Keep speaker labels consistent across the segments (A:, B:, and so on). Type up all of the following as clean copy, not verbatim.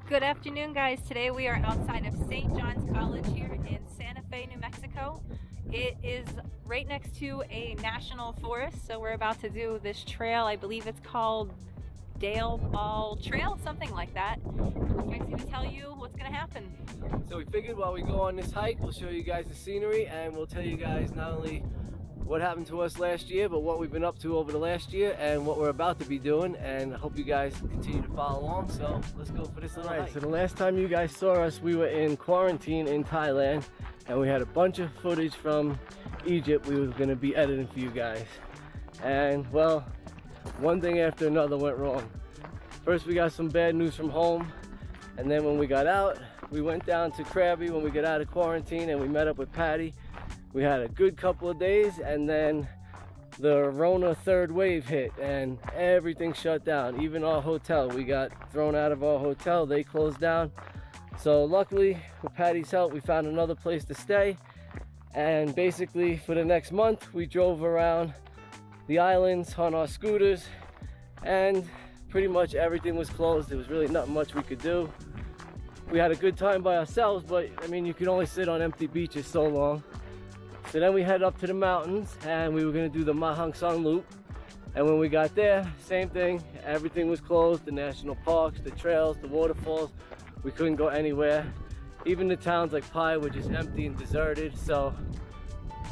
A: Good afternoon, guys. Today we are outside of St. John's College here in Santa Fe, New Mexico. It is right next to a national forest, so we're about to do this trail. I believe it's called Dale Ball Trail, something like that. Frank's going to tell you what's going to happen.
B: So we figured while we go on this hike, we'll show you guys the scenery and we'll tell you guys not only what happened to us last year, but what we've been up to over the last year and what we're about to be doing. And I hope you guys continue to follow along. So let's go for this little hike. So the last time you guys saw us, we were in quarantine in Thailand and we had a bunch of footage from Egypt we were going to be editing for you guys. And well, one thing after another went wrong. First we got some bad news from home, and then when we got out, we went down to Krabi when we got out of quarantine and we met up with Patty. We had a good couple of days, and then the Rona third wave hit and everything shut down. Even our hotel, we got thrown out of our hotel. They closed down. So luckily, with Patty's help, we found another place to stay. And basically for the next month, we drove around the islands on our scooters, and pretty much everything was closed. There was really not much we could do. We had a good time by ourselves, but I mean, you can only sit on empty beaches so long. So then we headed up to the mountains and we were going to do the Mahang Son Loop. And when we got there, same thing, everything was closed. The national parks, the trails, the waterfalls, we couldn't go anywhere. Even the towns like Pai were just empty and deserted. So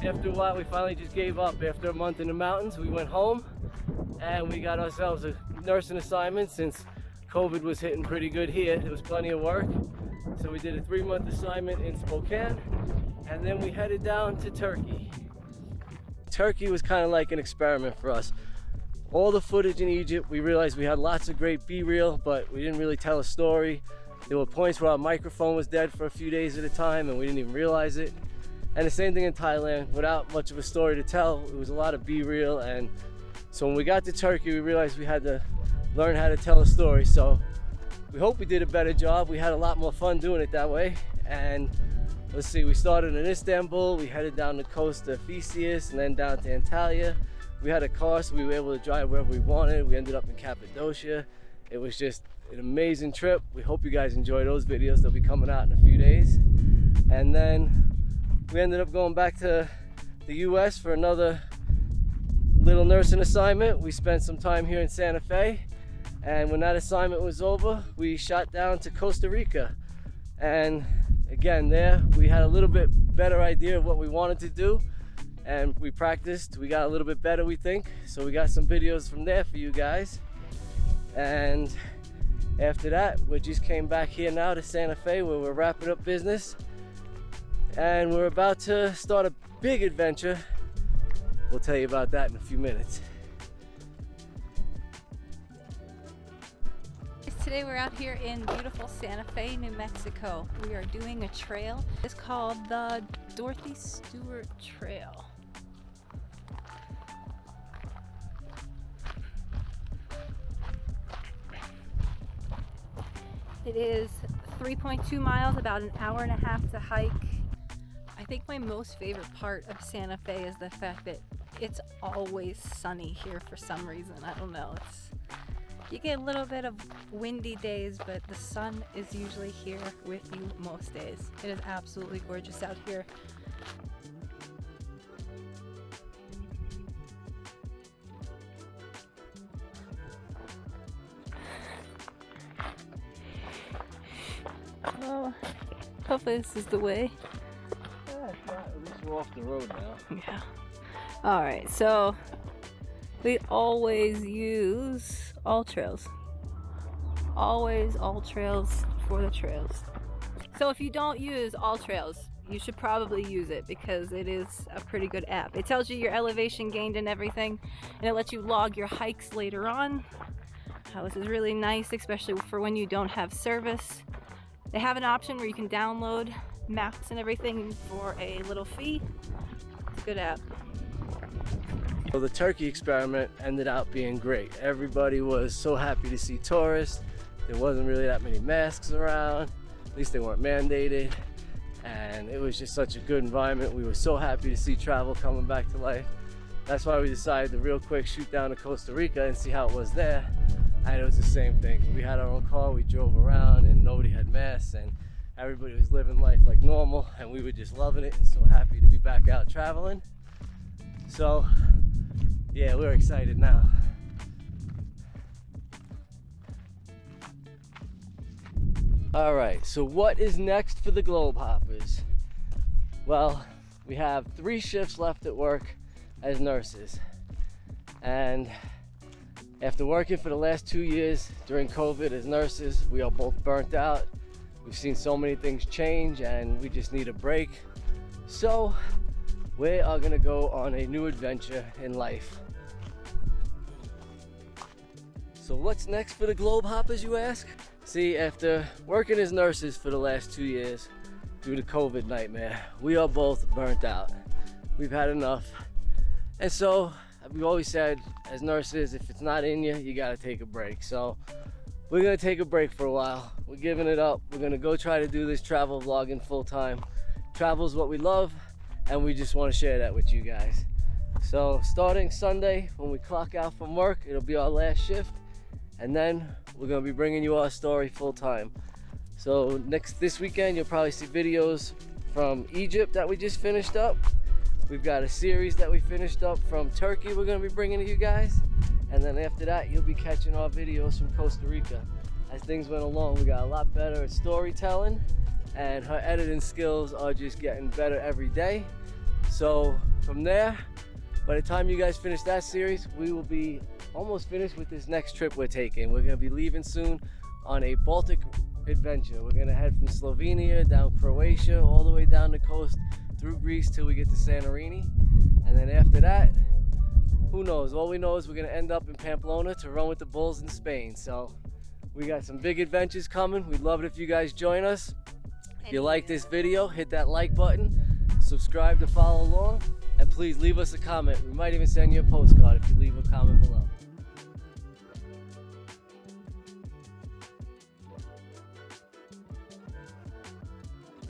B: after a while, we finally just gave up. After a month in the mountains, we went home and we got ourselves a nursing assignment. Since COVID was hitting pretty good here, there was plenty of work. So we did a 3-month assignment in Spokane. And then we headed down to Turkey. Turkey was kind of like an experiment for us. All the footage in Egypt, we realized we had lots of great B-reel, but we didn't really tell a story. There were points where our microphone was dead for a few days at a time and we didn't even realize it. And the same thing in Thailand, without much of a story to tell. It was a lot of B-reel, and so when we got to Turkey, we realized we had to learn how to tell a story. So we hope we did a better job. We had a lot more fun doing it that way. And let's see, we started in Istanbul, we headed down the coast to Theseus and then down to Antalya. We had a car, so we were able to drive wherever we wanted. We ended up in Cappadocia. It was just an amazing trip. We hope you guys enjoy those videos. They'll be coming out in a few days. And then we ended up going back to the US for another little nursing assignment. We spent some time here in Santa Fe. And when that assignment was over, we shot down to Costa Rica. And again, there we had a little bit better idea of what we wanted to do, and we practiced. We got a little bit better, we think. So we got some videos from there for you guys. And after that, we just came back here now to Santa Fe, where we're wrapping up business. And we're about to start a big adventure. We'll tell you about that in a few minutes.
A: Today we're out here in beautiful Santa Fe, New Mexico. We are doing a trail. It's called the Dorothy Stewart Trail. It is 3.2 miles, about an hour and a half to hike. I think my most favorite part of Santa Fe is the fact that it's always sunny here for some reason. I don't know. You get a little bit of windy days, but the sun is usually here with you most days. It is absolutely gorgeous out here. Well, hopefully this is the way.
B: Yeah, at least we're off the road now.
A: Yeah. Alright, so we always use all trails. Always all trails for the trails. So if you don't use all trails, you should probably use it because it is a pretty good app. It tells you your elevation gained and everything, and it lets you log your hikes later on. This is really nice, especially for when you don't have service. They have an option where you can download maps and everything for a little fee. It's a good app.
B: So the Turkey experiment ended up being great. Everybody was so happy to see tourists. There wasn't really that many masks around. At least they weren't mandated. And it was just such a good environment. We were so happy to see travel coming back to life. That's why we decided to real quick shoot down to Costa Rica and see how it was there. and it was the same thing. We had our own car, we drove around, and nobody had masks, and everybody was living life like normal, and we were just loving it and so happy to be back out traveling. So yeah, we're excited now. All right, so what is next for the GlobeHoppers? Well, we have 3 shifts left at work as nurses, and after working for the last 2 years during COVID as nurses, we are both burnt out. We've seen so many things change and we just need a break. So we are gonna go on a new adventure in life. So what's next for the GlobeHoppers, you ask? See, after working as nurses for the last 2 years through the COVID nightmare, we are both burnt out. We've had enough. And so we've always said, as nurses, if it's not in you, you gotta take a break. So we're gonna take a break for a while. We're giving it up. We're gonna go try to do this travel vlogging full time. Travel is what we love, and we just wanna share that with you guys. So starting Sunday, when we clock out from work, it'll be our last shift. And then we're gonna be bringing you our story full time. So this weekend, you'll probably see videos from Egypt that we just finished up. We've got a series that we finished up from Turkey we're gonna be bringing to you guys. And then after that, you'll be catching our videos from Costa Rica. As things went along, we got a lot better at storytelling, and her editing skills are just getting better every day. So from there, by the time you guys finish that series, we will be almost finished with this next trip we're taking. We're gonna be leaving soon on a Baltic adventure. We're gonna head from Slovenia down Croatia, all the way down the coast through Greece till we get to Santorini. And then after that, who knows? All we know is we're gonna end up in Pamplona to run with the bulls in Spain. So we got some big adventures coming. We'd love it if you guys join us. If you like this video, hit that like button, subscribe to follow along, and please leave us a comment. We might even send you a postcard if you leave a comment below.